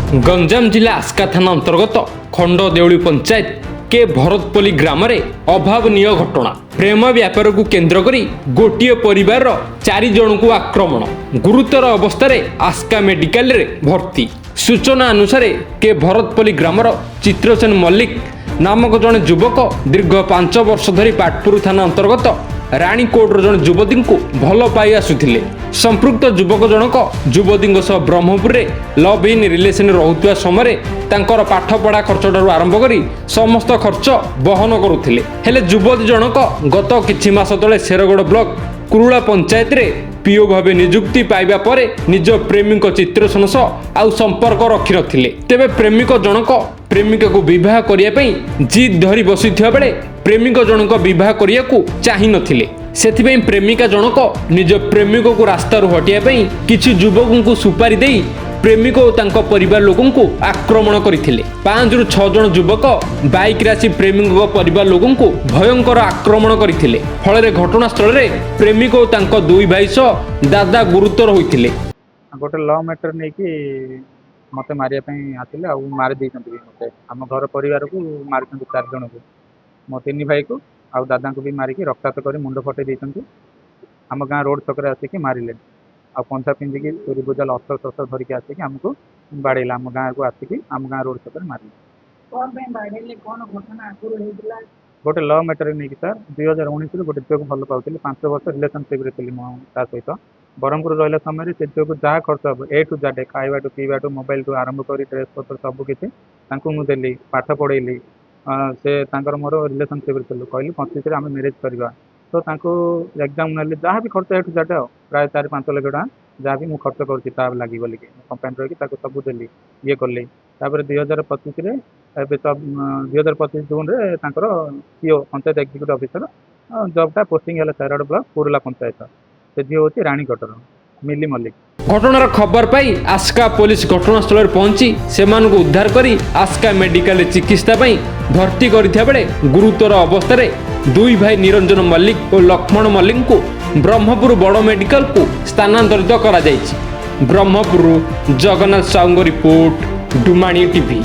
गंजाम जिला आस्का थाना अंतर्गत खंड देउली पंचायत के भरतपल्ली ग्राम में अभावनीय घटना। प्रेम व्यापार को केन्द्र करी गोटे परिवार 4 जन को आक्रमण, गुरुतर अवस्था आस्का मेडिकल रे भर्ती। सूचना अनुसार के भरतपल्ली ग्रामर चित्रसेन मल्लिक नामक जन युवक दीर्घ 5 वर्ष धरी पाटपुर थाना अंतर्गत राणीकोट जन युवती को भल पाई आसुथिले। संपृक्त युवक जनक युवती सह ब्रह्मपुर में लव इन रिलेशन रहुवा समय तांकर पाठ पढ़ा खर्च ठारू आरंभ करी समस्त खर्च बहन करुथिले। हेले युवती जनक गत किछि मास तले शेरगढ़ ब्लॉक कुरुला पंचायत रे पीओ भावे नियुक्ति पाइबा परे निज प्रेमिक चित्रसेन सह आउ संपर्क रखि नथिले। तेबे प्रेमिक जनक प्रेमिका को विवाह करिया पई जिद धरी बसिथिया बेले प्रेमिक जनक विवाह करिया को चाहि नथिले। सेथिपई प्रेमिका जनक निज प्रेमिक को रास्तारू हटिया पई किछि युवकों को सुपारी देई प्रेमिक और तांको परिवार लोगों को आक्रमण करथिले। 5 ରୁ 6 जन युवक बाइक राशि प्रेमिक परिवार लोगों को भयंकर आक्रमण करथिले। फଳରେ घटनास्थल रे प्रेमिक और तांको 2 भाई सह दादा गुरुतर होइथिले। गोटे लव मैटर नहीं कि मत मारिया आसिले आ मारी देते मत आम घर परिवार को मारी 4 जन को मो 3 भाई को आ दादा को भी मारिकी रक्ताक्त कर मुंड फटे देते। आम गाँ रोड छक आसिक मारे आ पंथा पिंधिकी चोरी बोझल अस्त्र शस्त्र धरिकी आसिक आमको बाड़ेला आम गाँ को आसिक आम गाँ रोड छक मारे। गोटे लव मैटर नहीं कि सर 2019 गोटे झील को भल पाऊँ 5 वर्ष रिलेशनशिप थी ता सहित ब्रह्मपुर रहा समय से झील को जहाँ खर्च हम ए टू जेड खावा पीवा मोबाइल टू आरंभ कर ड्रेस पत्र सबकि मुझे पाठ पढ़ेली से मोर रिलेशनशिप थी कहली 25 आम मैरेज करवा तो एग्जाम ना जहाँ भी खर्च ए टू जेड प्राय 4-5 लाख टका जहाँ भी मुझे खर्च कर लगी बोल कंपानी रही सब देली ये कली। 2025 जून रे पीओ पंचायत एक्जिक्यूटिव ऑफिसर जॉबटा पोस्टिंग है शेरगढ़ ब्लॉक कुरुला पंचायत से झील हूँ राणीकोटर मिली मल्लिक। घटनार खबर पाई आस्का पुलिस घटनास्थल पहुंची सेमानकु उद्धार करी आस्का मेडिकल चिकित्सा पाई भर्ती करिथा बेले गुरुतर अवस्था 2 भाई निरंजन मल्लिक और लक्ष्मण मल्लिक को ब्रह्मपुर बड़ मेडिकल को स्थानांतरित करा जायछि। ब्रह्मपुर जगन्नाथ साउंग रिपोर्ट डुमाणी टीवी।